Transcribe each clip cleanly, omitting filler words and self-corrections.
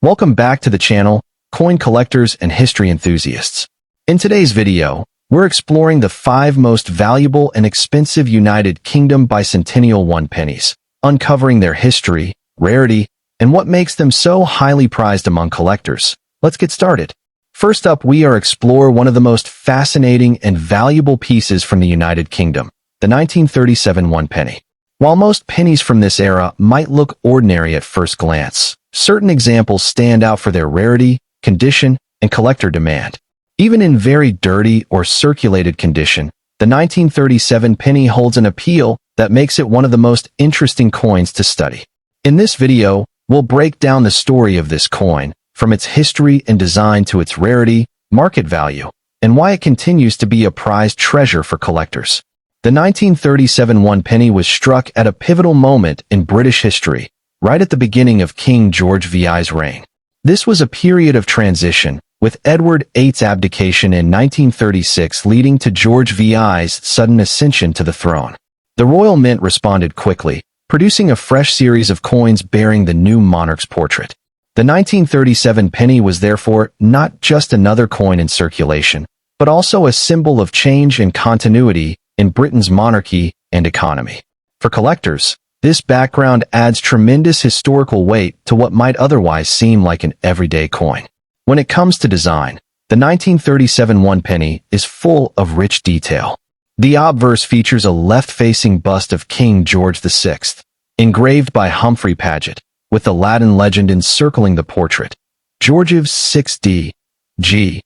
Welcome back to the channel, coin collectors and history enthusiasts. In today's video, we're exploring the 5 most valuable and expensive United Kingdom bicentennial 1 pennies, uncovering their history, rarity, and what makes them so highly prized among collectors. Let's get started. First up, we are explore one of the most fascinating and valuable pieces from the United Kingdom, the 1937 1 penny. While most pennies from this era might look ordinary at first glance, certain examples stand out for their rarity, condition, and collector demand. Even in very dirty or circulated condition, the 1937 penny holds an appeal that makes it one of the most interesting coins to study. In this video, we'll break down the story of this coin, from its history and design to its rarity, market value, and why it continues to be a prized treasure for collectors. The 1937 1 penny was struck at a pivotal moment in British history, right at the beginning of King George VI's reign. This was a period of transition, with Edward VIII's abdication in 1936 leading to George VI's sudden ascension to the throne. The Royal Mint responded quickly, producing a fresh series of coins bearing the new monarch's portrait. The 1937 penny was therefore not just another coin in circulation, but also a symbol of change and continuity in Britain's monarchy and economy. For collectors, this background adds tremendous historical weight to what might otherwise seem like an everyday coin. When it comes to design, the 1937 1 penny is full of rich detail. The obverse features a left-facing bust of King George VI, engraved by Humphrey Paget, with the Latin legend encircling the portrait. Georgiv 6D, G,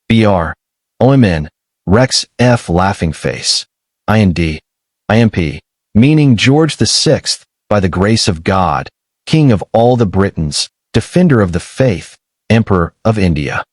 BR, OMN, Rex F laughing face, IND, IMP, meaning George VI, by the grace of God, King of all the Britons, Defender of the Faith, Emperor of India.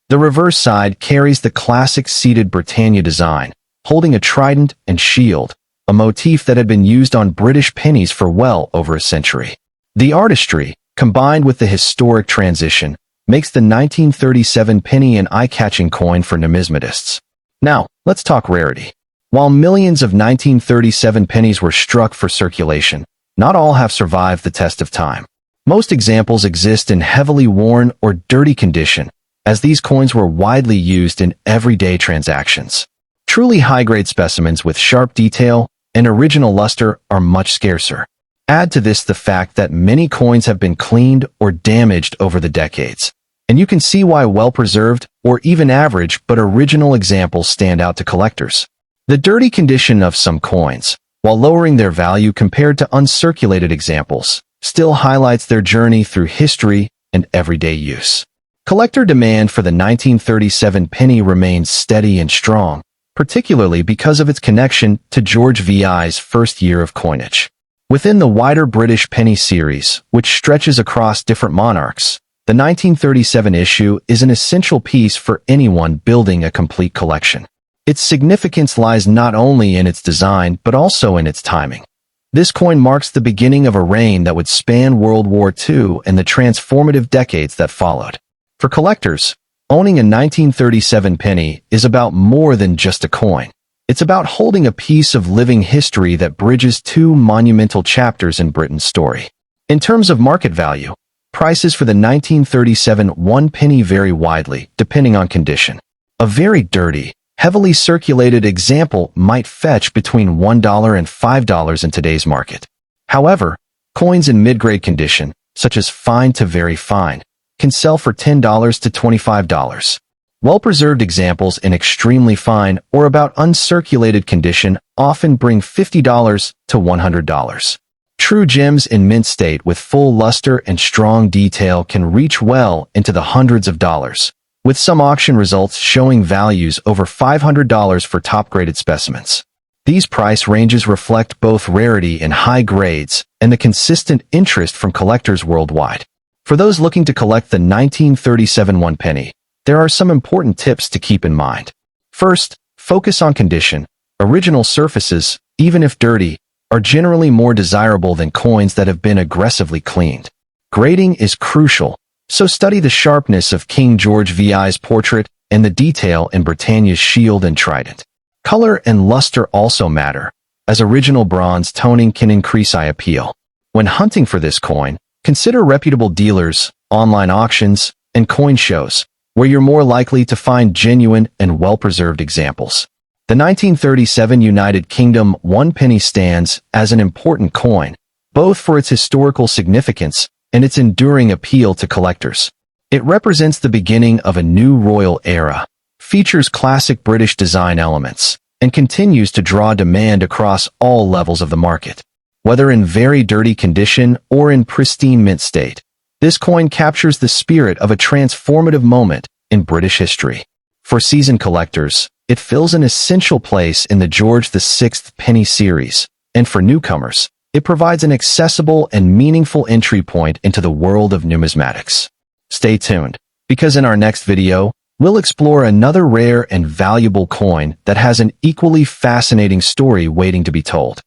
The reverse side carries the classic seated Britannia design, holding a trident and shield, a motif that had been used on British pennies for well over a century. The artistry, combined with the historic transition, makes the 1937 penny an eye-catching coin for numismatists. Now, let's talk rarity. While millions of 1937 pennies were struck for circulation, not all have survived the test of time. Most examples exist in heavily worn or dirty condition, as these coins were widely used in everyday transactions. Truly high-grade specimens with sharp detail and original luster are much scarcer. Add to this the fact that many coins have been cleaned or damaged over the decades, and you can see why well-preserved or even average but original examples stand out to collectors. The dirty condition of some coins, while lowering their value compared to uncirculated examples, still highlights their journey through history and everyday use. Collector demand for the 1937 penny remains steady and strong, particularly because of its connection to George VI's first year of coinage. Within the wider British penny series, which stretches across different monarchs, the 1937 issue is an essential piece for anyone building a complete collection. Its significance lies not only in its design but also in its timing. This coin marks the beginning of a reign that would span World War II and the transformative decades that followed. For collectors, owning a 1937 penny is about more than just a coin. It's about holding a piece of living history that bridges 2 monumental chapters in Britain's story. In terms of market value, prices for the 1937 1 penny vary widely, depending on condition. A very dirty, heavily circulated example might fetch between $1 and $5 in today's market. However, coins in mid-grade condition, such as fine to very fine, can sell for $10 to $25. Well-preserved examples in extremely fine or about uncirculated condition often bring $50 to $100. True gems in mint state with full luster and strong detail can reach well into the hundreds of dollars, with some auction results showing values over $500 for top-graded specimens. These price ranges reflect both rarity and high grades and the consistent interest from collectors worldwide. For those looking to collect the 1937 1 penny, there are some important tips to keep in mind. First, focus on condition. Original surfaces, even if dirty, are generally more desirable than coins that have been aggressively cleaned. Grading is crucial, so study the sharpness of King George VI's portrait and the detail in Britannia's shield and trident. Color and luster also matter, as original bronze toning can increase eye appeal. When hunting for this coin, consider reputable dealers, online auctions, and coin shows, where you're more likely to find genuine and well-preserved examples. The 1937 United Kingdom 1 penny stands as an important coin, both for its historical significance and its enduring appeal to collectors. It represents the beginning of a new royal era, features classic British design elements, and continues to draw demand across all levels of the market. Whether in very dirty condition or in pristine mint state, this coin captures the spirit of a transformative moment in British history. For seasoned collectors, it fills an essential place in the George VI penny series, and for newcomers, it provides an accessible and meaningful entry point into the world of numismatics. Stay tuned, because in our next video, we'll explore another rare and valuable coin that has an equally fascinating story waiting to be told.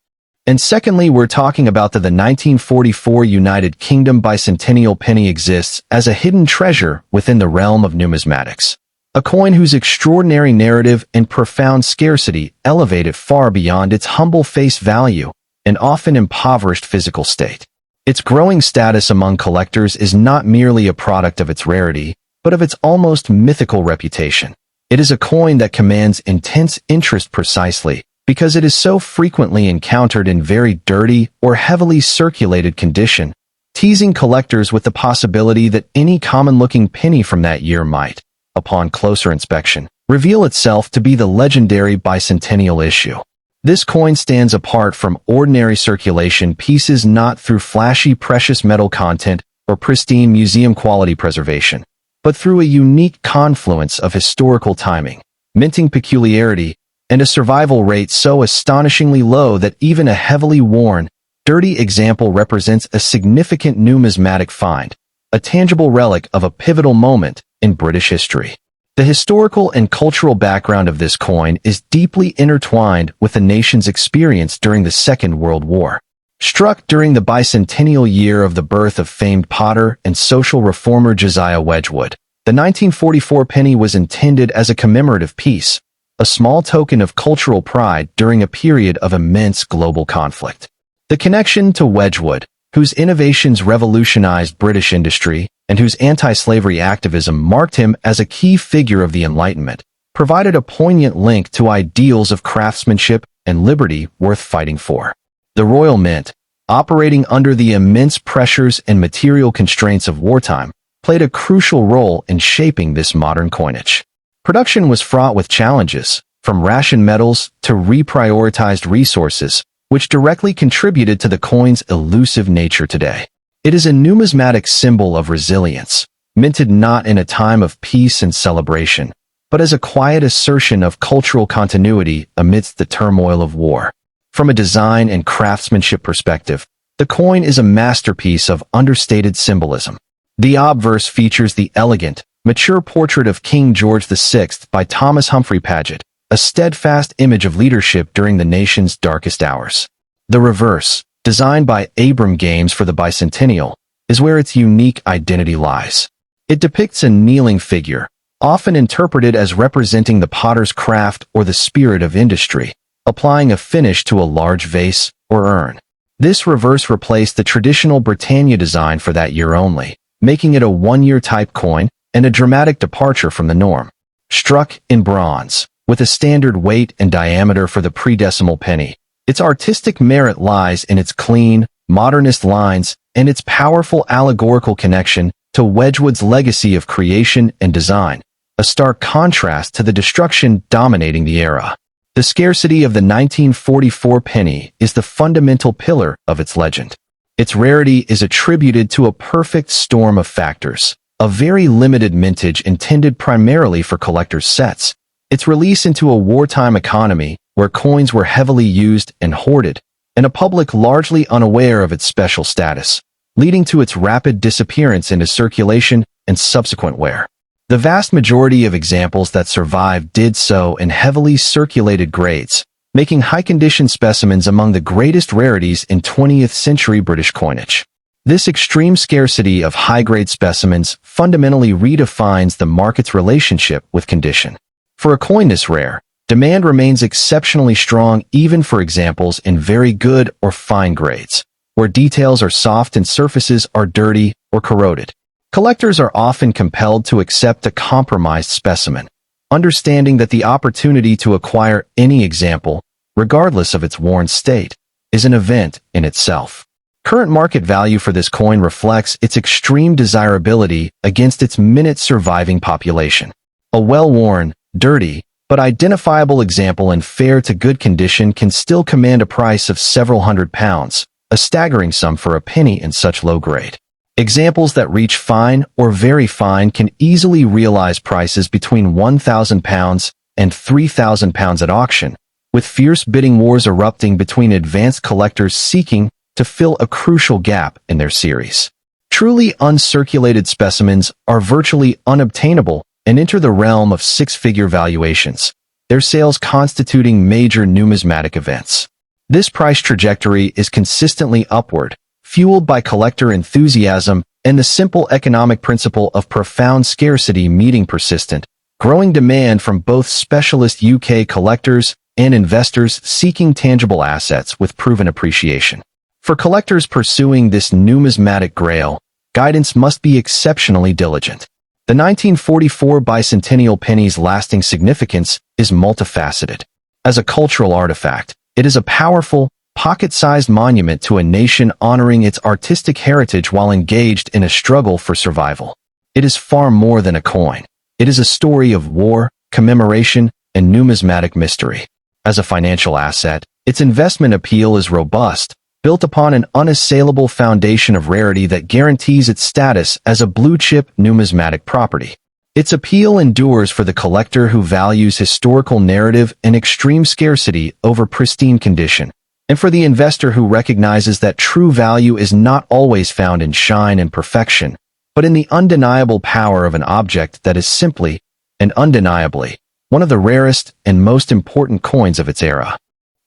And secondly, we're talking about the 1944 United Kingdom bicentennial penny exists as a hidden treasure within the realm of numismatics. A coin whose extraordinary narrative and profound scarcity elevate it far beyond its humble face value and often impoverished physical state. Its growing status among collectors is not merely a product of its rarity, but of its almost mythical reputation. It is a coin that commands intense interest precisely because it is so frequently encountered in very dirty or heavily circulated condition, teasing collectors with the possibility that any common-looking penny from that year might, upon closer inspection, reveal itself to be the legendary bicentennial issue. This coin stands apart from ordinary circulation pieces not through flashy precious metal content or pristine museum-quality preservation, but through a unique confluence of historical timing, minting peculiarity, and a survival rate so astonishingly low that even a heavily worn, dirty example represents a significant numismatic find, a tangible relic of a pivotal moment in British history. The historical and cultural background of this coin is deeply intertwined with the nation's experience during the Second World War. Struck during the bicentennial year of the birth of famed potter and social reformer Josiah Wedgwood, the 1944 penny was intended as a commemorative piece, a small token of cultural pride during a period of immense global conflict. The connection to Wedgwood, whose innovations revolutionized British industry and whose anti-slavery activism marked him as a key figure of the Enlightenment, provided a poignant link to ideals of craftsmanship and liberty worth fighting for. The Royal Mint, operating under the immense pressures and material constraints of wartime, played a crucial role in shaping this modern coinage. Production was fraught with challenges, from ration metals to reprioritized resources, which directly contributed to the coin's elusive nature today. It is a numismatic symbol of resilience, minted not in a time of peace and celebration, but as a quiet assertion of cultural continuity amidst the turmoil of war. From a design and craftsmanship perspective, the coin is a masterpiece of understated symbolism. The obverse features the elegant, mature portrait of King George VI by Thomas Humphrey Paget, a steadfast image of leadership during the nation's darkest hours. The reverse, designed by Abram Games for the bicentennial, is where its unique identity lies. It depicts a kneeling figure, often interpreted as representing the potter's craft or the spirit of industry, applying a finish to a large vase or urn. This reverse replaced the traditional Britannia design for that year only, making it a one-year type coin and a dramatic departure from the norm. Struck in bronze, with a standard weight and diameter for the pre-decimal penny, its artistic merit lies in its clean, modernist lines and its powerful allegorical connection to Wedgwood's legacy of creation and design, a stark contrast to the destruction dominating the era. The scarcity of the 1944 penny is the fundamental pillar of its legend. Its rarity is attributed to a perfect storm of factors: a very limited mintage intended primarily for collectors' sets, its release into a wartime economy where coins were heavily used and hoarded, and a public largely unaware of its special status, leading to its rapid disappearance into circulation and subsequent wear. The vast majority of examples that survived did so in heavily circulated grades, making high-condition specimens among the greatest rarities in 20th century British coinage. This extreme scarcity of high-grade specimens fundamentally redefines the market's relationship with condition. For a coin this rare, demand remains exceptionally strong even for examples in very good or fine grades, where details are soft and surfaces are dirty or corroded. Collectors are often compelled to accept a compromised specimen, understanding that the opportunity to acquire any example, regardless of its worn state, is an event in itself. Current market value for this coin reflects its extreme desirability against its minute surviving population. A well-worn, dirty, but identifiable example in fair to good condition can still command a price of several £100s, a staggering sum for a penny in such low grade. Examples that reach fine or very fine can easily realize prices between £1,000 and £3,000 at auction, with fierce bidding wars erupting between advanced collectors seeking to fill a crucial gap in their series. Truly uncirculated specimens are virtually unobtainable and enter the realm of six-figure valuations, their sales constituting major numismatic events. This price trajectory is consistently upward, fueled by collector enthusiasm and the simple economic principle of profound scarcity meeting persistent, growing demand from both specialist UK collectors and investors seeking tangible assets with proven appreciation. For collectors pursuing this numismatic grail, guidance must be exceptionally diligent. The 1944 bicentennial penny's lasting significance is multifaceted. As a cultural artifact, it is a powerful, pocket-sized monument to a nation honoring its artistic heritage while engaged in a struggle for survival. It is far more than a coin. It is a story of war, commemoration, and numismatic mystery. As a financial asset, its investment appeal is robust, built upon an unassailable foundation of rarity that guarantees its status as a blue-chip numismatic property. Its appeal endures for the collector who values historical narrative and extreme scarcity over pristine condition, and for the investor who recognizes that true value is not always found in shine and perfection, but in the undeniable power of an object that is simply, and undeniably, one of the rarest and most important coins of its era.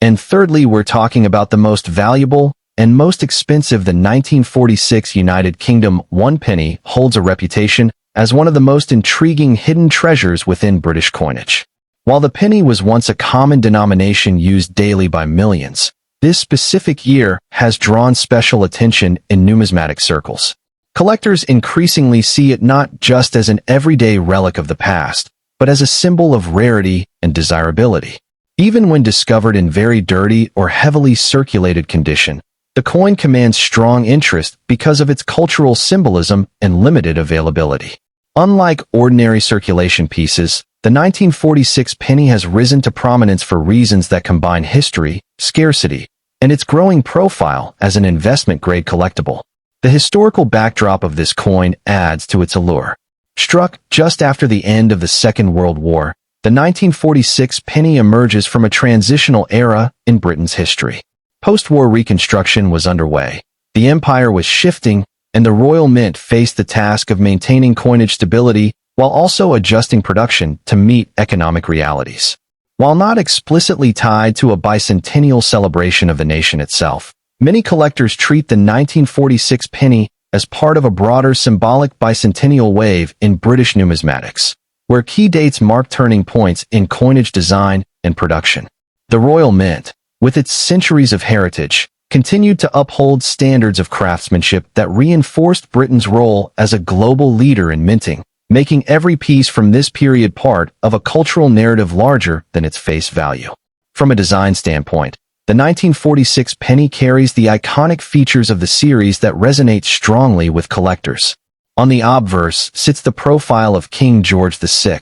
And thirdly, we're talking about the most valuable and most expensive. The 1946 United Kingdom 1 penny holds a reputation as one of the most intriguing hidden treasures within British coinage. While the penny was once a common denomination used daily by millions, this specific year has drawn special attention in numismatic circles. Collectors increasingly see it not just as an everyday relic of the past, but as a symbol of rarity and desirability. Even when discovered in very dirty or heavily circulated condition, the coin commands strong interest because of its cultural symbolism and limited availability. Unlike ordinary circulation pieces, the 1946 penny has risen to prominence for reasons that combine history, scarcity, and its growing profile as an investment-grade collectible. The historical backdrop of this coin adds to its allure. Struck just after the end of the Second World War, the 1946 penny emerges from a transitional era in Britain's history. Post-war reconstruction was underway, the empire was shifting, and the Royal Mint faced the task of maintaining coinage stability while also adjusting production to meet economic realities. While not explicitly tied to a bicentennial celebration of the nation itself, many collectors treat the 1946 penny as part of a broader symbolic bicentennial wave in British numismatics, where key dates mark turning points in coinage design and production. The Royal Mint, with its centuries of heritage, continued to uphold standards of craftsmanship that reinforced Britain's role as a global leader in minting, making every piece from this period part of a cultural narrative larger than its face value. From a design standpoint, the 1946 penny carries the iconic features of the series that resonate strongly with collectors. On the obverse sits the profile of King George VI,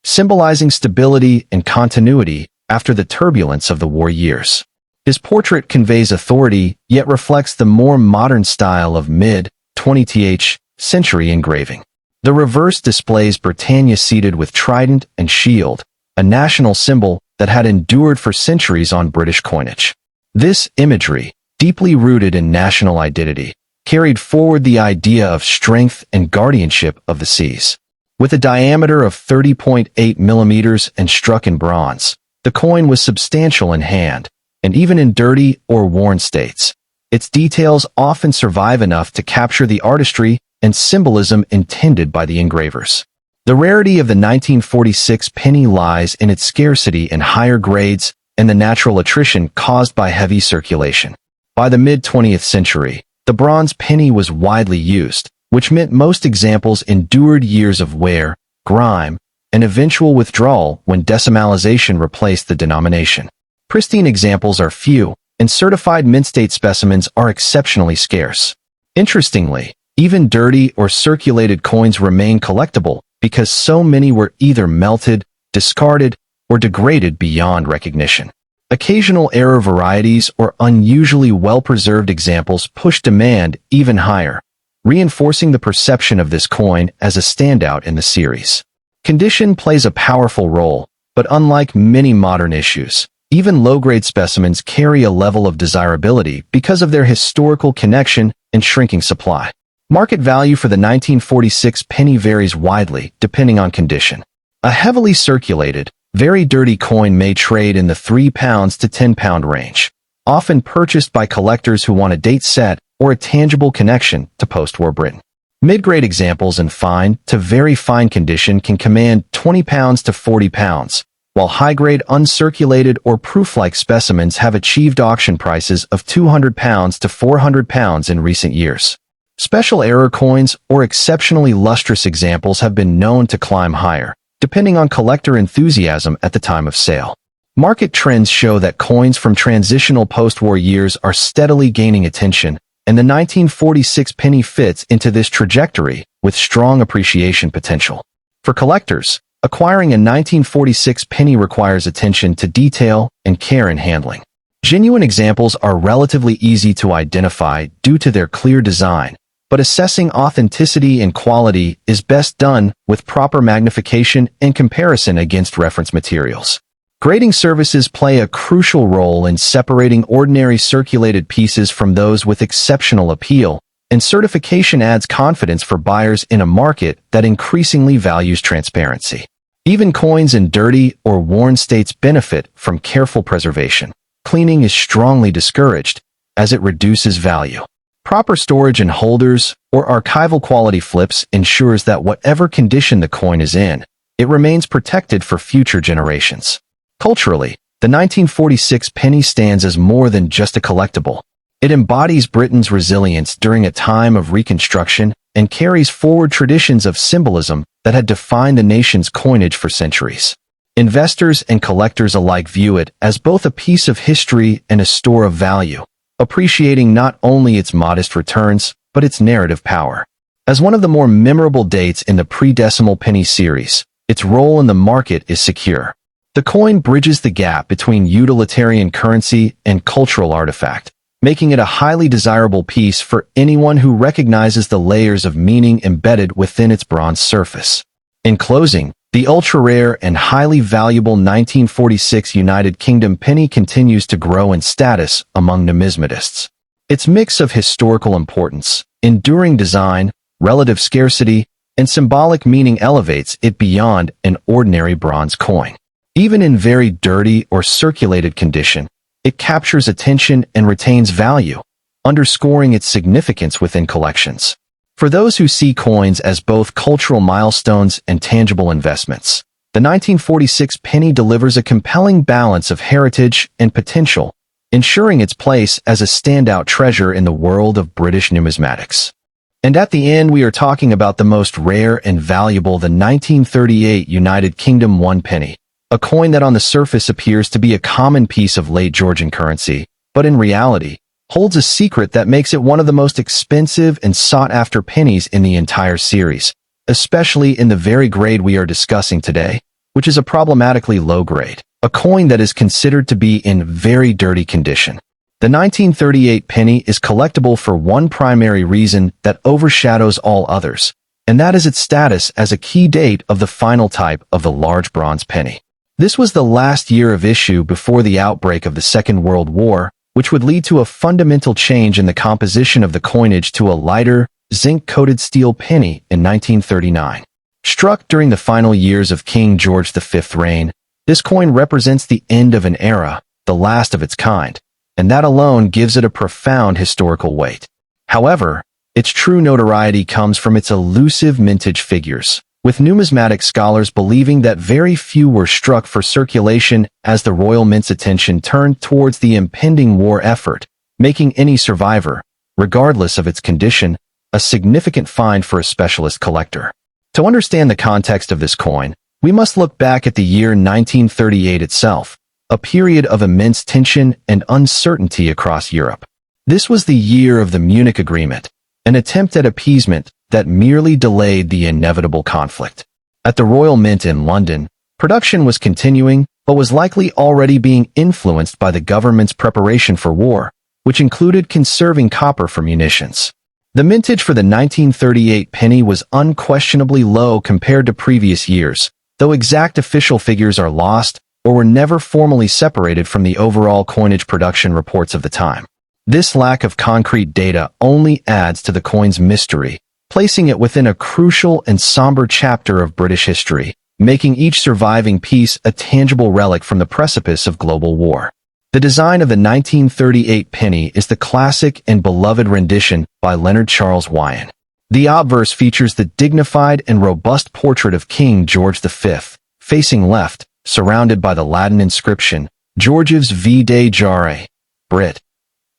symbolizing stability and continuity after the turbulence of the war years. His portrait conveys authority, yet reflects the more modern style of mid-20th century engraving. The reverse displays Britannia seated with trident and shield, a national symbol that had endured for centuries on British coinage. This imagery, deeply rooted in national identity, carried forward the idea of strength and guardianship of the seas. With a diameter of 30.8 millimeters and struck in bronze, the coin was substantial in hand, and even in dirty or worn states, its details often survive enough to capture the artistry and symbolism intended by the engravers. The rarity of the 1946 penny lies in its scarcity in higher grades and the natural attrition caused by heavy circulation. By the mid-20th century, the bronze penny was widely used, which meant most examples endured years of wear, grime, and eventual withdrawal when decimalization replaced the denomination. Pristine examples are few, and certified mint-state specimens are exceptionally scarce. Interestingly, even dirty or circulated coins remain collectible because so many were either melted, discarded, or degraded beyond recognition. Occasional error varieties or unusually well-preserved examples push demand even higher, reinforcing the perception of this coin as a standout in the series. Condition plays a powerful role, but unlike many modern issues, even low-grade specimens carry a level of desirability because of their historical connection and shrinking supply. Market value for the 1946 penny varies widely depending on condition. A heavily circulated, very dirty coin may trade in the £3 to £10 range, often purchased by collectors who want a date set or a tangible connection to post-war Britain. Mid-grade examples in fine to very fine condition can command £20 to £40, while high-grade uncirculated or proof-like specimens have achieved auction prices of £200 to £400 in recent years. Special error coins or exceptionally lustrous examples have been known to climb higher, depending on collector enthusiasm at the time of sale. Market trends show that coins from transitional post-war years are steadily gaining attention, and the 1946 penny fits into this trajectory with strong appreciation potential. For collectors, acquiring a 1946 penny requires attention to detail and care in handling. Genuine examples are relatively easy to identify due to their clear design, but assessing authenticity and quality is best done with proper magnification and comparison against reference materials. Grading services play a crucial role in separating ordinary circulated pieces from those with exceptional appeal, and certification adds confidence for buyers in a market that increasingly values transparency. Even coins in dirty or worn states benefit from careful preservation. Cleaning is strongly discouraged, as it reduces value. Proper storage in holders or archival quality flips ensures that whatever condition the coin is in, it remains protected for future generations. Culturally, the 1946 penny stands as more than just a collectible. It embodies Britain's resilience during a time of reconstruction and carries forward traditions of symbolism that had defined the nation's coinage for centuries. Investors and collectors alike view it as both a piece of history and a store of value, appreciating not only its modest returns, but its narrative power. As one of the more memorable dates in the pre-decimal penny series, its role in the market is secure. The coin bridges the gap between utilitarian currency and cultural artifact, making it a highly desirable piece for anyone who recognizes the layers of meaning embedded within its bronze surface. In closing, the ultra-rare and highly valuable 1946 United Kingdom penny continues to grow in status among numismatists. Its mix of historical importance, enduring design, relative scarcity, and symbolic meaning elevates it beyond an ordinary bronze coin. Even in very dirty or circulated condition, it captures attention and retains value, underscoring its significance within collections. For those who see coins as both cultural milestones and tangible investments, the 1946 penny delivers a compelling balance of heritage and potential, ensuring its place as a standout treasure in the world of British numismatics. And at the end, we are talking about the most rare and valuable, the 1938 United Kingdom 1 penny, a coin that on the surface appears to be a common piece of late Georgian currency, but in reality, holds a secret that makes it one of the most expensive and sought-after pennies in the entire series, especially in the very grade we are discussing today, which is a problematically low grade, a coin that is considered to be in very dirty condition. The 1938 penny is collectible for one primary reason that overshadows all others, and that is its status as a key date of the final type of the large bronze penny. This was the last year of issue before the outbreak of the Second World War, which would lead to a fundamental change in the composition of the coinage to a lighter, zinc-coated steel penny in 1939. Struck during the final years of King George V's reign, this coin represents the end of an era, the last of its kind, and that alone gives it a profound historical weight. However, its true notoriety comes from its elusive mintage figures, with numismatic scholars believing that very few were struck for circulation as the Royal Mint's attention turned towards the impending war effort, making any survivor, regardless of its condition, a significant find for a specialist collector. To understand the context of this coin, we must look back at the year 1938 itself, a period of immense tension and uncertainty across Europe. This was the year of the Munich Agreement, an attempt at appeasement that merely delayed the inevitable conflict. At the Royal Mint in London, production was continuing, but was likely already being influenced by the government's preparation for war, which included conserving copper for munitions. The mintage for the 1938 penny was unquestionably low compared to previous years, though exact official figures are lost or were never formally separated from the overall coinage production reports of the time. This lack of concrete data only adds to the coin's mystery, placing it within a crucial and somber chapter of British history, making each surviving piece a tangible relic from the precipice of global war. The design of the 1938 penny is the classic and beloved rendition by Leonard Charles Wyon. The obverse features the dignified and robust portrait of King George V, facing left, surrounded by the Latin inscription, Georgievs Vide Jare, Brit.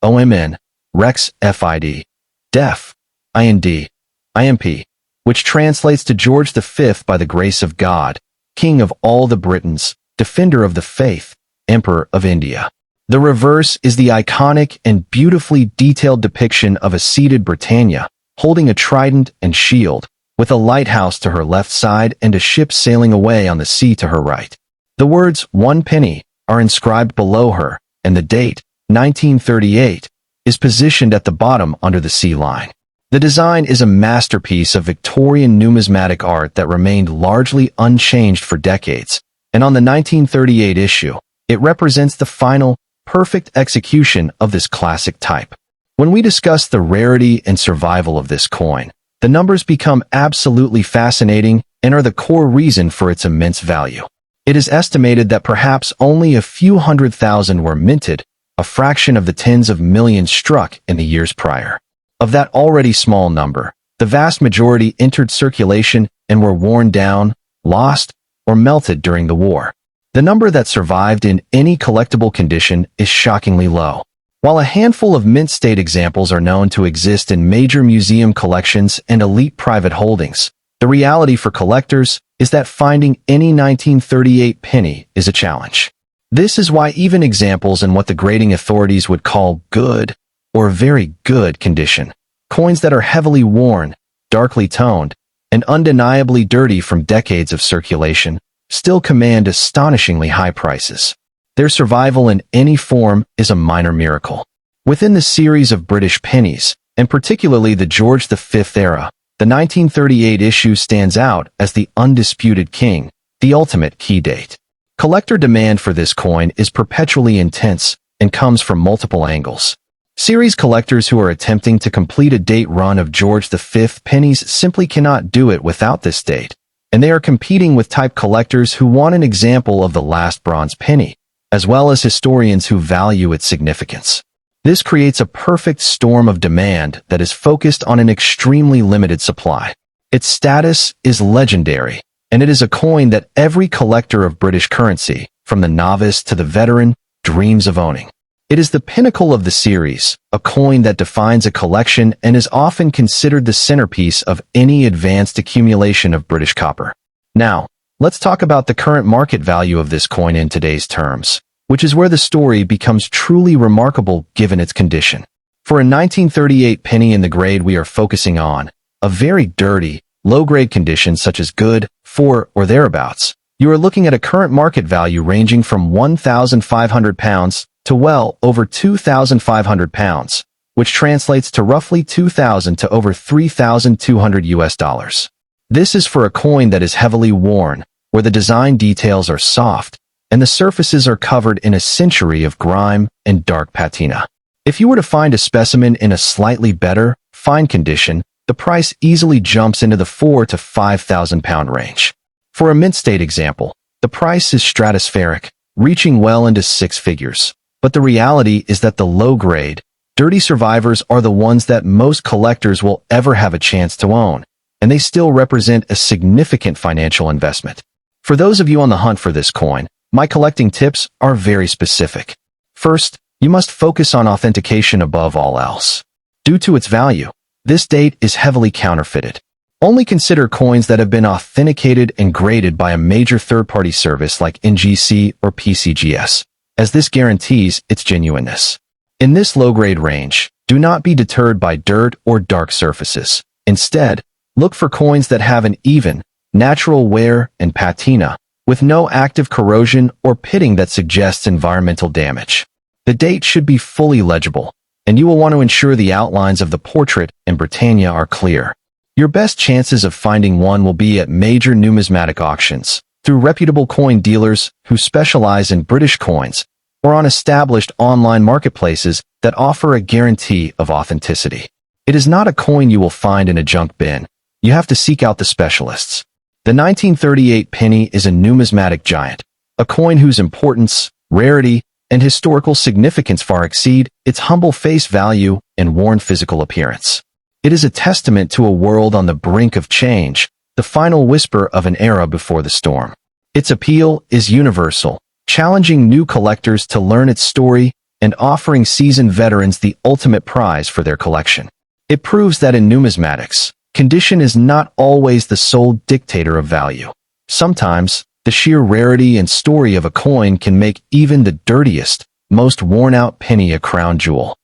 OMN, Rex FID, Def, IND, IMP, which translates to George V by the grace of God, King of all the Britons, Defender of the Faith, Emperor of India. The reverse is the iconic and beautifully detailed depiction of a seated Britannia, holding a trident and shield, with a lighthouse to her left side and a ship sailing away on the sea to her right. The words 1 penny are inscribed below her, and the date, 1938, is positioned at the bottom under the sea line. The design is a masterpiece of Victorian numismatic art that remained largely unchanged for decades, and on the 1938 issue, it represents the final, perfect execution of this classic type. When we discuss the rarity and survival of this coin, the numbers become absolutely fascinating and are the core reason for its immense value. It is estimated that perhaps only a few 100,000 were minted, a fraction of the tens of millions struck in the years prior. Of that already small number, the vast majority entered circulation and were worn down, lost, or melted during the war. The number that survived in any collectible condition is shockingly low. While a handful of mint-state examples are known to exist in major museum collections and elite private holdings, the reality for collectors is that finding any 1938 penny is a challenge. This is why even examples in what the grading authorities would call good or very good condition, coins that are heavily worn, darkly toned, and undeniably dirty from decades of circulation, still command astonishingly high prices. Their survival in any form is a minor miracle. Within the series of British pennies, and particularly the George V era, the 1938 issue stands out as the undisputed king, the ultimate key date. Collector demand for this coin is perpetually intense and comes from multiple angles. Series collectors who are attempting to complete a date run of George V pennies simply cannot do it without this date, and they are competing with type collectors who want an example of the last bronze penny, as well as historians who value its significance. This creates a perfect storm of demand that is focused on an extremely limited supply. Its status is legendary, and it is a coin that every collector of British currency, from the novice to the veteran, dreams of owning. It is the pinnacle of the series, a coin that defines a collection and is often considered the centerpiece of any advanced accumulation of British copper. Now, let's talk about the current market value of this coin in today's terms, which is where the story becomes truly remarkable given its condition. For a 1938 penny in the grade we are focusing on, a very dirty, low-grade condition such as good, for, or thereabouts, you are looking at a current market value ranging from £1,500 to well over £2,500, which translates to roughly $2,000 to over $3,200. This is for a coin that is heavily worn, where the design details are soft, and the surfaces are covered in a century of grime and dark patina. If you were to find a specimen in a slightly better, fine condition, the price easily jumps into the £4,000 to £5,000 range. For a mint-state example, the price is stratospheric, reaching well into six figures. But the reality is that the low-grade, dirty survivors are the ones that most collectors will ever have a chance to own, and they still represent a significant financial investment. For those of you on the hunt for this coin, my collecting tips are very specific. First, you must focus on authentication above all else. Due to its value, This date is heavily counterfeited. Only consider coins that have been authenticated and graded by a major third-party service like NGC or PCGS, as this guarantees its genuineness. In this low-grade range, do not be deterred by dirt or dark surfaces. Instead, look for coins that have an even, natural wear and patina, with no active corrosion or pitting that suggests environmental damage. The date should be fully legible, and you will want to ensure the outlines of the portrait and Britannia are clear. Your best chances of finding one will be at major numismatic auctions, through reputable coin dealers who specialize in British coins, or on established online marketplaces that offer a guarantee of authenticity. It is not a coin you will find in a junk bin. You have to seek out the specialists. The 1938 penny is a numismatic giant, a coin whose importance, rarity, and historical significance far exceed its humble face value and worn physical appearance. It is a testament to a world on the brink of change, the final whisper of an era before the storm. Its appeal is universal, challenging new collectors to learn its story and offering seasoned veterans the ultimate prize for their collection. It proves that in numismatics, condition is not always the sole dictator of value. Sometimes, the sheer rarity and story of a coin can make even the dirtiest, most worn-out penny a crown jewel.